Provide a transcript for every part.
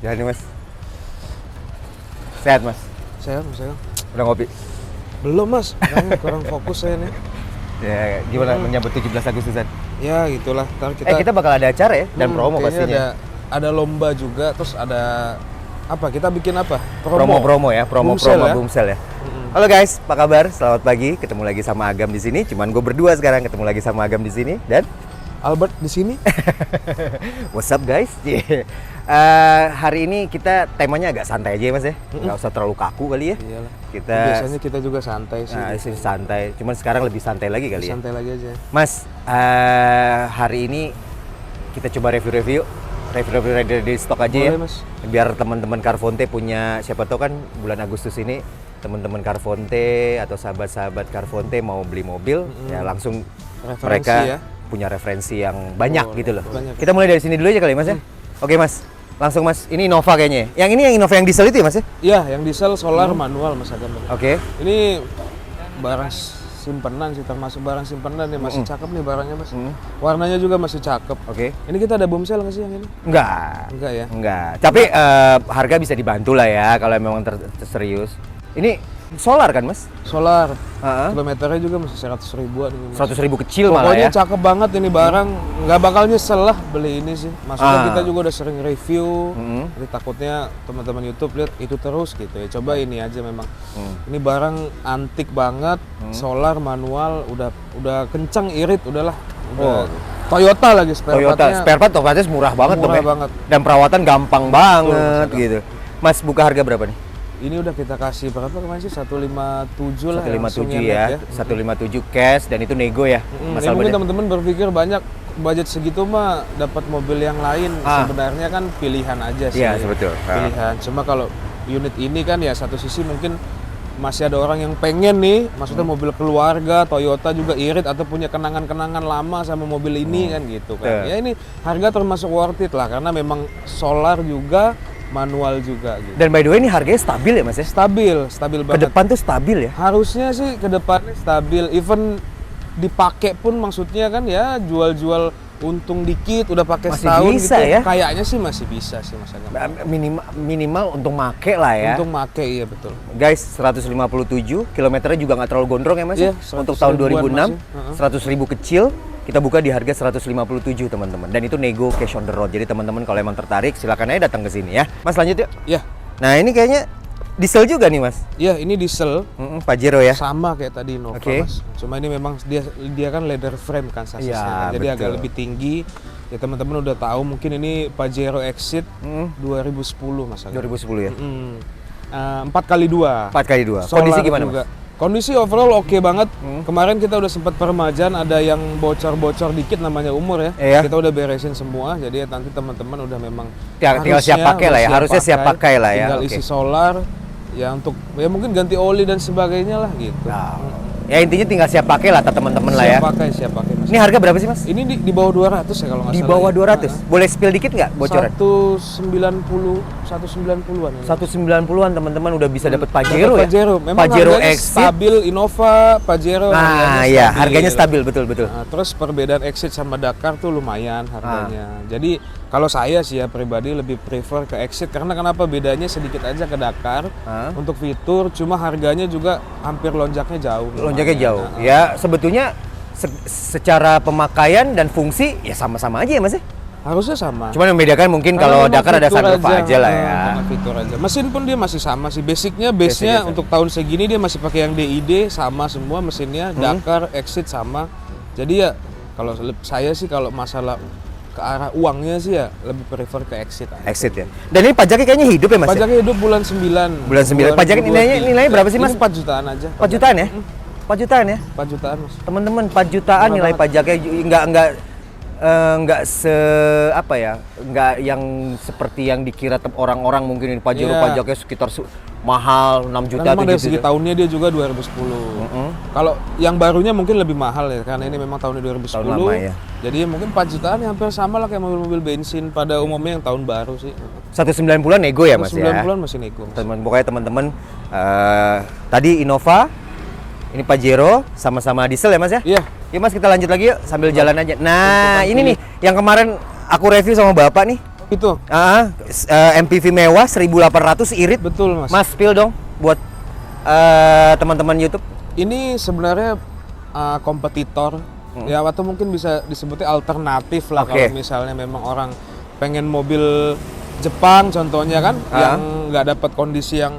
Jalan nih mas. Sehat mas? Sehat mas. Udah ngopi? Belum mas, kurang fokus saya nih. Ya gimana menyambut 17 Agustusan? Ya gitulah. Kita bakal ada acara ya dan promo pastinya. Ada lomba juga, terus ada apa? Kita bikin apa? Promo ya, promo ya? Boomsel ya. Halo guys, apa kabar? Selamat pagi. Ketemu lagi sama Agam di sini. Cuman gue berdua sekarang ketemu lagi sama Agam di sini dan Albert di sini. What's up guys? Hari ini kita temanya agak santai aja ya mas ya, nggak usah terlalu kaku kali ya. Iyalah. Biasanya kita juga santai sih. Nah, santai. Cuman sekarang lebih santai lagi kali ya. Santai lagi aja. Mas, hari ini kita coba review dari stok aja. Boleh, ya. Mas. Biar teman-teman Carfonte punya, siapa tahu kan bulan Agustus ini teman-teman Carfonte atau sahabat-sahabat Carfonte mau beli mobil, ya langsung mereka punya referensi yang banyak gitu loh. Banyak. Kita mulai dari sini dulu aja kali mas ya. Oke mas, langsung mas. Ini Innova kayaknya. Yang ini yang Innova yang diesel itu ya mas ya? Iya, yang diesel solar manual mas Agam. Oke. Ini barang simpenan sih, termasuk barang simpenan nih, masih cakep nih barangnya mas. Warnanya juga masih cakep. Oke. Ini kita ada boomsel nggak sih yang ini? Enggak ya? Enggak. Tapi harga bisa dibantu lah ya kalau memang serius. Ini solar kan mas? Solar. Kilometernya juga masih 100 ribuan. 100 ribu kecil malah ya? Pokoknya cakep banget ini barang. Nggak bakal nyesel lah beli ini sih. Maksudnya kita juga udah sering review. Jadi takutnya teman-teman YouTube lihat itu terus gitu ya. Coba ini aja memang. Ini barang antik banget. Solar manual. Udah kencang irit. Udahlah. Toyota lagi spare partnya murah banget dong ya. Banget. Dan perawatan gampang banget gitu. Mas buka harga berapa nih? Ini udah kita kasih berapa kemarin sih? 157 lah. 157 ya. 157 cash dan itu nego ya. Masalah mungkin teman-teman berpikir banyak budget segitu mah dapat mobil yang lain. Sebenarnya kan pilihan aja sih. Iya, betul. Pilihan. Cuma kalau unit ini kan ya satu sisi mungkin masih ada orang yang pengen nih, maksudnya mobil keluarga, Toyota juga irit atau punya kenangan-kenangan lama sama mobil ini kan gitu kan. Ya ini harga termasuk worth it lah karena memang solar juga manual juga gitu. Dan by the way ini harganya stabil ya mas ya? Stabil banget. Ke depan tuh stabil ya? Harusnya sih ke depannya stabil, even dipakai pun maksudnya kan ya jual-jual untung dikit udah pakai setahun bisa gitu. Ya? Kayaknya sih masih bisa sih mas Agam. Minimal untuk make lah ya. Untuk make iya betul. Guys 157 kilometernya juga nggak terlalu gondrong ya mas ya? Untuk tahun 2006 100 ribu kecil. Kita buka di harga 157 teman-teman dan itu nego cash on the road. Jadi teman-teman kalau emang tertarik silakan aja datang ke sini ya. Mas lanjut yuk. Ya. Nah, ini kayaknya diesel juga nih, Mas. Iya, ini diesel. Pajero ya. Sama kayak tadi Innova, Mas. Cuma ini memang dia kan leather frame kan sasisnya. Ya, jadi agak lebih tinggi. Ya teman-teman udah tahu mungkin ini Pajero Exit 2010 Mas. 2010 ya. 4x2. 4x2. Kondisi gimana, juga. Mas? Kondisi overall oke banget. Kemarin kita udah sempat peremajaan, ada yang bocor-bocor dikit namanya umur ya. Kita udah beresin semua, jadi nanti teman-teman udah memang tinggal siap pakai lah ya. Harusnya siap pakai lah ya. Tinggal isi solar, ya untuk ya mungkin ganti oli dan sebagainya lah gitu. Nah, ya intinya tinggal siap pakai lah teman-teman lah ya. Siap pakai. Ini harga berapa sih mas? Ini di bawah 200 ya kalau nggak salah. Di bawah 200? Boleh spill dikit nggak bocoran? 190-an. 190-an teman-teman udah bisa dapat Pajero ya? Memang Pajero Exit stabil, Innova, Pajero. Nah iya, harganya stabil, betul. Nah, terus perbedaan Exit sama Dakar tuh lumayan harganya. Jadi kalau saya sih ya pribadi lebih prefer ke Exit karena kenapa bedanya sedikit aja ke Dakar untuk fitur, cuma harganya juga hampir lonjaknya jauh. Lonjaknya jauh. Ya sebetulnya secara pemakaian dan fungsi ya sama-sama aja ya mas ya? Harusnya sama. Cuma yang membedakan mungkin kalau Dakar ada sunroof aja lah ya. Fitur aja. Mesin pun dia masih sama sih. Base-nya untuk tahun segini dia masih pakai yang DID sama semua mesinnya. Dakar, Exit sama. Jadi ya kalau saya sih kalau masalah ke arah uangnya sih ya lebih prefer ke Exit aja. Exit ya. Dan ini pajaknya kayaknya hidup ya mas? Pajaknya hidup bulan 9. Bulan 9. Pajaknya nilainya berapa sih mas? Ini 4 jutaan aja. 4 jutaan ya? 4 jutaan ya? 4 jutaan mas. Teman-teman 4 jutaan nilai pajaknya nggak yang seperti yang dikira orang-orang mungkin ini Pajero pajaknya sekitar mahal 6 juta. Memang dari segi tahunnya dia juga 2010. Kalau yang barunya mungkin lebih mahal ya karena ini memang tahunnya 2010. Tahun lama ya. Jadi mungkin 4 jutaan hampir sama lah kayak mobil-mobil bensin pada umumnya yang tahun baru sih. 190-an nego ya mas ya? 190-an masih nego. Pokoknya teman-teman tadi Innova, ini Pajero sama-sama diesel ya mas ya? Iya. Yuk mas kita lanjut lagi yuk sambil jalan aja. Nah ini nih yang kemarin aku review sama bapak nih. itu. MPV mewah 1.800 irit. Betul, Mas. Mas, spill dong buat teman-teman YouTube. Ini sebenarnya kompetitor ya, atau mungkin bisa disebutnya alternatif lah. Kalau misalnya memang orang pengen mobil Jepang contohnya kan, yang nggak dapat kondisi yang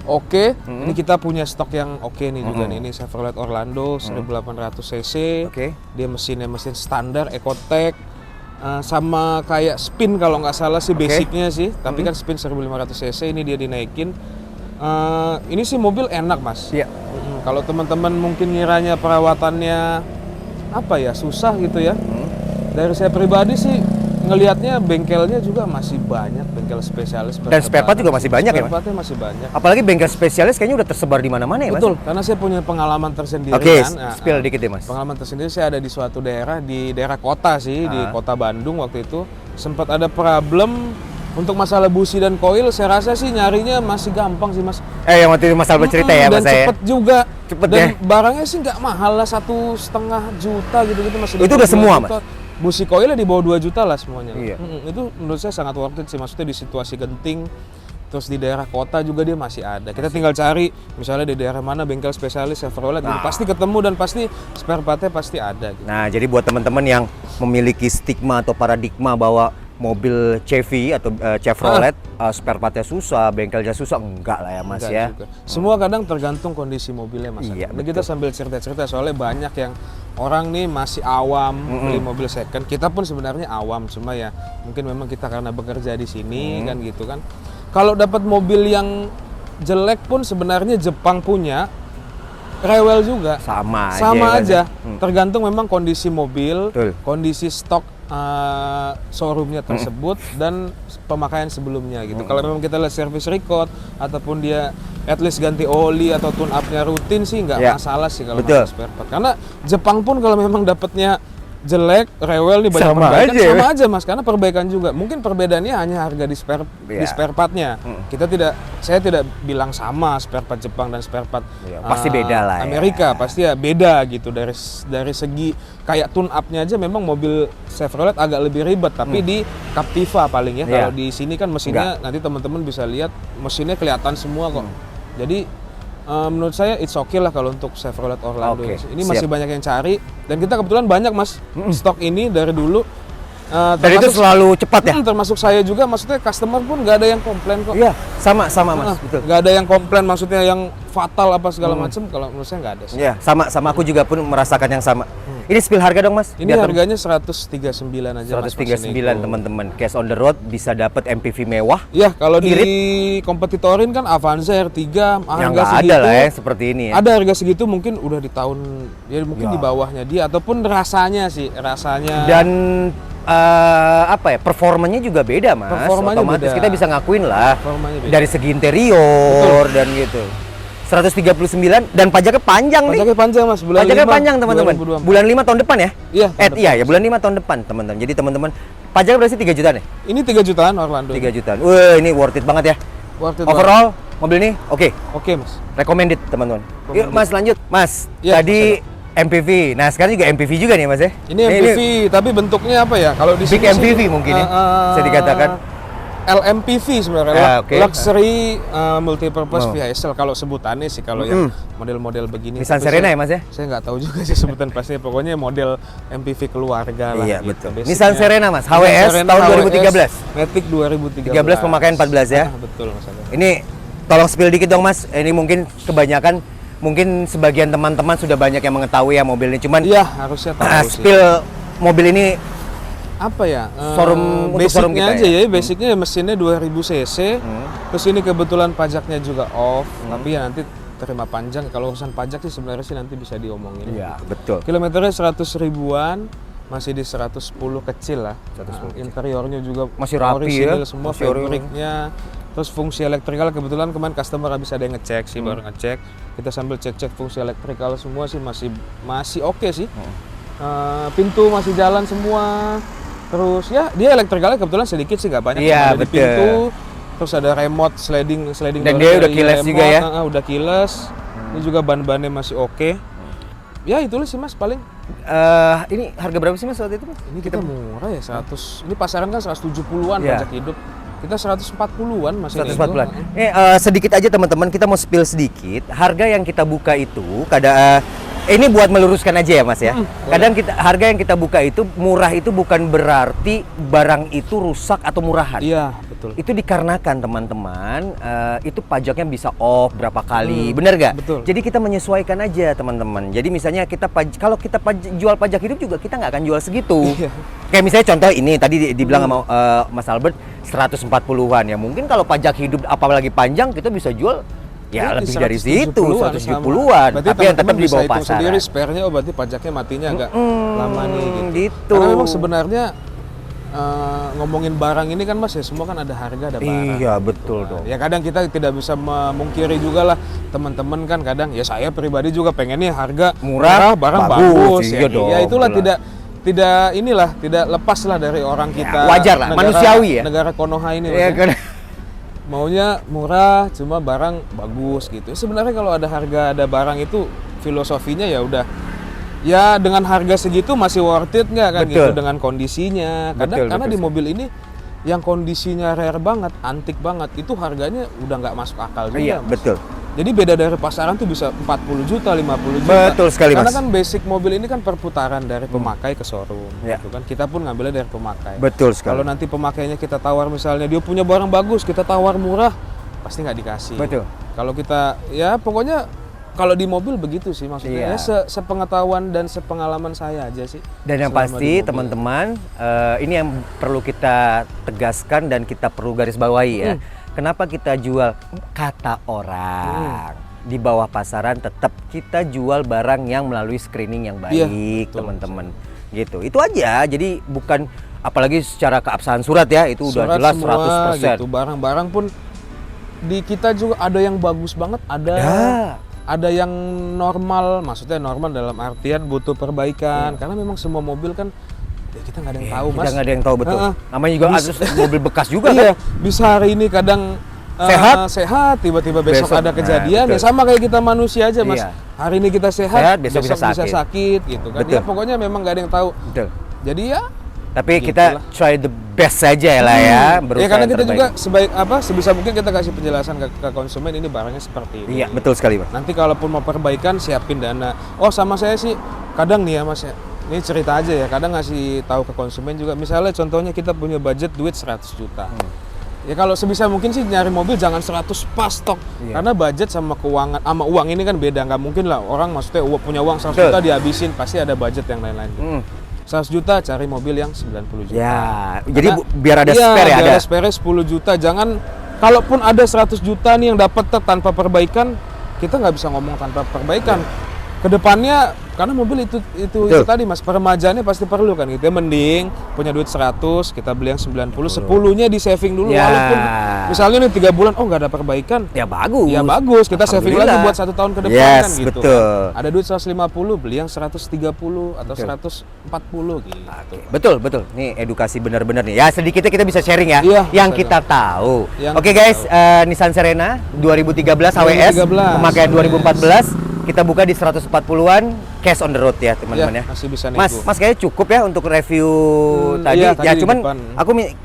oke. Ini kita punya stok yang oke nih juga nih. Ini Chevrolet Orlando 1800 cc. Dia mesin standar Ecotec. Sama kayak Spin kalau nggak salah sih basicnya sih, tapi kan Spin 1500 cc, ini dia dinaikin. Ini sih mobil enak, Mas. Iya. Kalau teman-teman mungkin ngiranya perawatannya apa ya, susah gitu ya. Dari saya pribadi sih ngelihatnya bengkelnya juga masih banyak, bengkel spesialis. Dan spare part juga masih banyak ya, Mas? Spare partnya masih banyak. Apalagi bengkel spesialis kayaknya udah tersebar di mana-mana ya, Mas? Betul, karena saya punya pengalaman tersendiri kan. Spill dikit deh, Mas. Pengalaman tersendiri, saya ada di suatu daerah, di daerah kota sih, di kota Bandung waktu itu. Sempat ada problem untuk masalah busi dan koil, saya rasa sih nyarinya masih gampang sih, Mas. Yang waktu itu Mas Albert cerita ya, Mas. Dan cepet juga. Cepet dan ya. barangnya sih nggak mahal lah, 1,5 juta gitu-gitu masih. Itu udah semua, Mas? Busi koilnya di bawah 2 juta lah semuanya. Iya. Itu menurut saya sangat worth it sih, maksudnya di situasi genting. Terus di daerah kota juga dia masih ada. Kita tinggal cari misalnya di daerah mana bengkel spesialis Chevrolet, gitu. Pasti ketemu dan pasti spare partnya pasti ada gitu. Nah, jadi buat teman-teman yang memiliki stigma atau paradigma bahwa mobil Chevy atau Chevrolet spare partnya susah, bengkelnya susah, enggak lah ya, Mas. Enggak ya. juga. Semua kadang tergantung kondisi mobilnya, Mas. Iya, Ini kita sambil cerita-cerita soalnya banyak yang orang nih masih awam beli mobil second. Kita pun sebenarnya awam, cuma ya mungkin memang kita karena bekerja di sini kan gitu kan. Kalau dapat mobil yang jelek pun sebenarnya Jepang punya rewel juga. Sama aja. Tergantung memang kondisi mobil, kondisi stok showroomnya tersebut dan pemakaian sebelumnya gitu. Kalau memang kita lihat service record ataupun dia at least ganti oli atau tune up-nya rutin sih nggak masalah sih kalau masalah spare part. Karena Jepang pun kalau memang dapatnya jelek, rewel nih banyak perbaikan, sama aja, Mas, karena perbaikan juga. Mungkin perbedaannya hanya harga di spare partnya. Saya tidak bilang sama spare part Jepang dan spare part pasti beda lah Amerika, pasti ya beda gitu dari segi kayak tune up-nya aja. Memang mobil Chevrolet agak lebih ribet, tapi di Captiva paling ya. Kalau di sini kan mesinnya nanti teman-teman bisa lihat mesinnya kelihatan semua kok. Jadi menurut saya it's okay lah kalau untuk Chevrolet Orlando. Ini masih banyak yang cari dan kita kebetulan banyak, Mas, stok ini dari dulu. Dan itu selalu cepat ya? Termasuk saya juga, maksudnya customer pun nggak ada yang komplain kok. Iya, sama Mas. Betul. Nggak ada yang komplain, maksudnya yang fatal apa segala macam. Kalau menurut saya nggak ada sih. Iya, sama aku juga pun merasakan yang sama. Ini spill harga dong, Mas. Ini harganya 139 aja, 139 teman-teman. Cash on the road bisa dapat MPV mewah. Iya, kalau di kompetitorin kan Avanza R3 yang harga segitu. Ada lah ya seperti ini ya. Ada harga segitu mungkin udah di tahun ya mungkin di bawahnya dia ataupun rasanya. Dan performanya juga beda, Mas. Performanya otomatis beda. kita bisa ngakuin lah dari segi Betul. interior dan gitu. 139 dan pajaknya panjang nih. Pajaknya panjang, Mas. Pajaknya panjang, teman-teman. Bulan 5 tahun depan ya? Iya. Iya, bulan 5 tahun depan, teman-teman. Jadi teman-teman, pajaknya berarti 3 jutaan ya? Ini 3 jutaan Orlando. 3 jutaan. Wah, ini worth it banget ya. Worth it overall mobil ini oke, Mas. Recommended, teman-teman. Yuk, Mas, lanjut. Mas, tadi MPV. Nah, sekarang juga MPV juga nih, Mas ya? Ini MPV, tapi bentuknya apa ya? Kalau di big sini MPV mungkin ya, bisa dikatakan. LMPV sebenarnya, luxury multipurpose vehicle kalau sebutannya sih, kalau yang model-model begini. Nissan Serena ya, Mas ya? Saya nggak tahu juga sih sebutan pastinya, pokoknya model MPV keluarga lah. Iya, gitu. betul. Nissan Serena, Mas, HWS tahun 2013. Matic 2013. 13 pemakaian 14 ya. Betul, Mas. Ini tolong spill dikit dong, Mas. Ini mungkin kebanyakan, mungkin sebagian teman-teman sudah banyak yang mengetahui ya mobil ini, cuman iya, harusnya tahu sih. Spill mobil ini apa ya, showroom kita aja ya, basicnya mesinnya 2000 cc, terus ini kebetulan pajaknya juga off, tapi ya nanti terima panjang. Kalau urusan pajak sih sebenarnya sih nanti bisa diomongin. Iya, betul. Kilometernya 100 ribuan, masih di 110 kecil lah. Interiornya juga masih rapi ya, semua fabriknya. Terus fungsi elektrikal kebetulan kemarin customer habis ada yang ngecek sih, baru ngecek. Kita sambil cek-cek fungsi elektrikal semua sih masih oke sih. Pintu masih jalan semua. Terus ya dia elektrikalnya kebetulan sedikit sih, nggak banyak. Iya, ada di pintu. Terus ada remote sliding dan dia udah keyless juga ya. Udah keyless. Ini juga ban-bannya masih oke. Ya itulah sih Mas paling. Ini harga berapa sih Mas waktu itu Mas? Ini kita murah ya 100. Ini pasaran kan 170-an Iya. pajak hidup. Kita 140-an masih 140-an. Sedikit aja teman-teman, kita mau spill sedikit. Harga yang kita buka itu ini buat meluruskan aja ya Mas ya. Kadang harga yang kita buka itu murah itu bukan berarti barang itu rusak atau murahan. Iya, betul. Itu dikarenakan teman-teman itu pajaknya bisa off berapa kali, benar gak? Betul. Jadi kita menyesuaikan aja teman-teman. Jadi misalnya kalau kita jual pajak hidup juga kita nggak akan jual segitu. Iya. Kayak misalnya contoh ini tadi dibilang sama Mas Albert 140-an ya. Mungkin kalau pajak hidup apalagi panjang kita bisa jual ya lebih dari situ 170-an. Berarti tapi yang tetap di bawah hitung pasaran. sendiri spare-nya, berarti pajaknya matinya agak lama nih gitu. Gitu. Karena memang sebenarnya ngomongin barang ini kan Mas ya, semua kan ada harga, ada barang. Iya, betul dong. Ya kadang kita tidak bisa memungkiri juga lah, teman-teman kan kadang ya saya pribadi juga pengennya harga Murah, barang bagus. bagus. Iya dong, ya itulah betul tidak lepas lah dari orang kita. wajar lah, manusiawi ya. Negara Konoha ini Iya Mas, ya. kan. Maunya murah cuma barang bagus gitu. Sebenarnya kalau ada harga ada barang itu filosofinya ya udah ya dengan harga segitu masih worth it nggak kan Betul. gitu dengan kondisinya. Karena di mobil ini yang kondisinya rare banget, antik banget, itu harganya udah nggak masuk akal juga. Iya, Mas. betul. Jadi beda dari pasaran tuh bisa 40 juta, 50 juta. Betul sekali, Karena Mas. kan basic mobil ini kan perputaran dari pemakai ke showroom. Ya. Gitu kan. Kita pun ngambilnya dari pemakai. Betul sekali. Kalau nanti pemakainya kita tawar misalnya dia punya barang bagus, kita tawar murah, pasti nggak dikasih. Betul. Kalau kita ya pokoknya kalau di mobil begitu sih maksudnya. Iya. Ya, sepengetahuan dan sepengalaman saya aja sih. Dan yang selama di pasti mobil. teman-teman, ini yang perlu kita tegaskan dan kita perlu garis bawahi ya. Kenapa kita jual kata orang di bawah pasaran, tetap kita jual barang yang melalui screening yang Iya, baik, betul. teman-teman. Gitu. Itu aja. Jadi bukan apalagi secara keabsahan surat ya, itu udah Surat jelas semua 100%. gitu. Barang-barang pun di kita juga ada yang bagus banget, ada yang normal, maksudnya normal dalam artian butuh perbaikan. Karena memang semua mobil kan ya kita nggak ada yang tahu Mas. Kita nggak ada yang tahu betul. Namanya juga mobil bekas juga Iya, kan. bisa hari ini kadang sehat, tiba-tiba besok ada kejadian. betul. Ya sama kayak kita manusia aja Mas. Iya. Hari ini kita sehat, besok bisa sakit gitu kan. Betul. Ya pokoknya memang nggak ada yang tahu. Betul. Jadi ya Tapi Gitu kita try the best saja lah ya, berusaha ya karena yang kita terbaik. juga sebisa mungkin kita kasih penjelasan ke konsumen ini barangnya seperti ini. Iya, betul sekali, Mas. Nanti kalaupun mau perbaikan siapin dana. Oh, sama saya sih kadang nih ya Mas ya. Ini cerita aja ya, kadang ngasih tahu ke konsumen juga. Misalnya contohnya kita punya budget duit 100 juta. Ya kalau sebisa mungkin sih nyari mobil jangan 100 pas stok. Iya. Karena budget sama keuangan sama uang ini kan beda. Nggak mungkin lah orang maksudnya punya uang 100 Betul. juta dihabisin, pasti ada budget yang lain-lain. 100 juta cari mobil yang 90 juta. Ya, jadi biar ada Iya, spare ya, biar ada. ada spare 10 juta. Jangan kalaupun ada 100 juta nih yang dapat tanpa perbaikan, kita nggak bisa ngomong tanpa perbaikan. Kedepannya karena mobil itu tadi Mas, peremajaannya pasti perlu kan gitu ya. Mending punya duit 100 kita beli yang 90, 10-nya di saving dulu. Ya. Walaupun misalnya nih 3 bulan nggak ada perbaikan, Ya bagus. ya bagus, kita saving lagi Alhamdulillah. buat 1 tahun ke depan Yes, kan gitu betul. kan. Ada duit 150 beli yang 130 atau 140 gitu. Betul. Nih edukasi benar-benar nih. Ya sedikitnya kita bisa sharing ya. Iya, yang bisa kita tahu. Yang Oke kita guys, Nissan Serena 2013 HWS, 2013, pemakaian 2014. Kita buka di 140-an cash on the road ya teman-teman ya. Masih bisa nego. Mas kayaknya cukup ya untuk review tadi. iya, Ya tadi di cuman depan.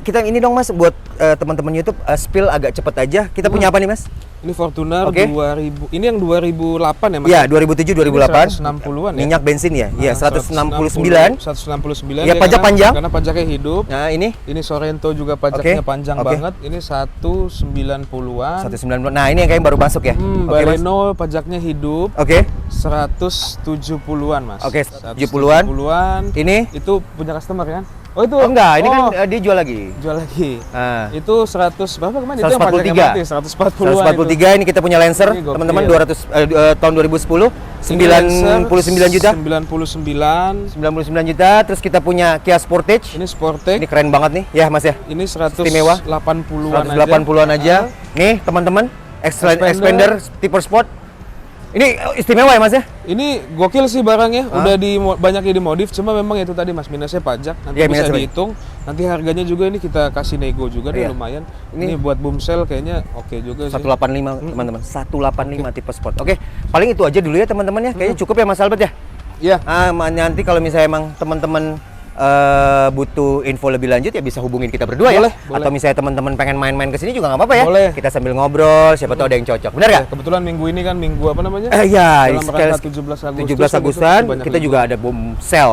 kita ini dong Mas buat teman-teman YouTube spill agak cepet aja. Kita punya apa nih Mas? Ini Fortuner Oke. 2000. Ini yang 2008 ya Mas? Iya, 2007 2008. 160-an ya. Minyak bensin ya. Iya, 169. 169 Ya, pajak panjang. Karena pajaknya hidup. Nah, ini Ini Sorento juga pajaknya Oke, panjang oke. banget. Ini 190-an. 190. Nah, ini yang kayaknya baru masuk ya. Oke, Mas. Baleno pajaknya hidup. Oke. 170-an Mas. Oke, 70-an. 170-an. Ini? Itu punya customer kan? Oh itu? Oh enggak, ini kan dia jual lagi. jual lagi. Nah, Itu 100 berapa kemarin? Itu yang 143. pajaknya mati, 140-an. 143 ini kita punya Lancer, Ini gokil. teman-teman 200 tahun 2010 99 juta. 99. 99 juta, terus kita punya Kia Sportage. Ini Sportage. Ini keren banget nih, ya Mas ya. Ini Istimewa. 180-an 180-an aja. Nih, teman-teman, Expander tipe Sport. Ini istimewa ya Mas ya? Ini gokil sih barangnya, udah banyaknya dimodif, cuma memang itu tadi Mas minusnya pajak, nanti Iya, bisa minusnya dihitung, nanti harganya juga ini kita kasih nego juga Iya. deh lumayan. Ini buat boomsel kayaknya oke juga sih. 185 teman-teman, 185 tipe Sport. Oke, paling itu aja dulu ya teman-teman ya. Kayaknya cukup ya Mas Albert ya. Iya. Nanti kalau misalnya emang teman-teman butuh info lebih lanjut ya bisa hubungin kita berdua Boleh, ya. boleh. Atau misalnya teman-teman pengen main-main ke sini juga nggak apa-apa ya. Boleh. Kita sambil ngobrol, siapa tahu ada yang cocok. Benar nggak? Ya, kebetulan minggu ini kan minggu apa namanya? Iya, dalam rangka 17 Agustus. 17 Agustusan banyak kita libur. juga ada boomsel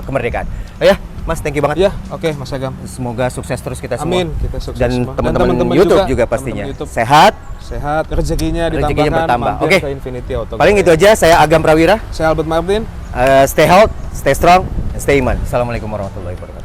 kemerdekaan. Oh ya, Mas, thank you banget. Ya, oke Mas Agam. Semoga sukses terus kita semua. Amin, kita sukses Dan semua. teman-teman YouTube juga pastinya. teman-teman YouTube. Sehat. Sehat, rezekinya Rezekinya ditambahkan, bertambah. mampir Oke. ke Infinity Auto. Paling itu aja, saya Agam Prawira. Saya Albert Martin. Stay health, stay strong, and stay iman. Assalamualaikum warahmatullahi wabarakatuh.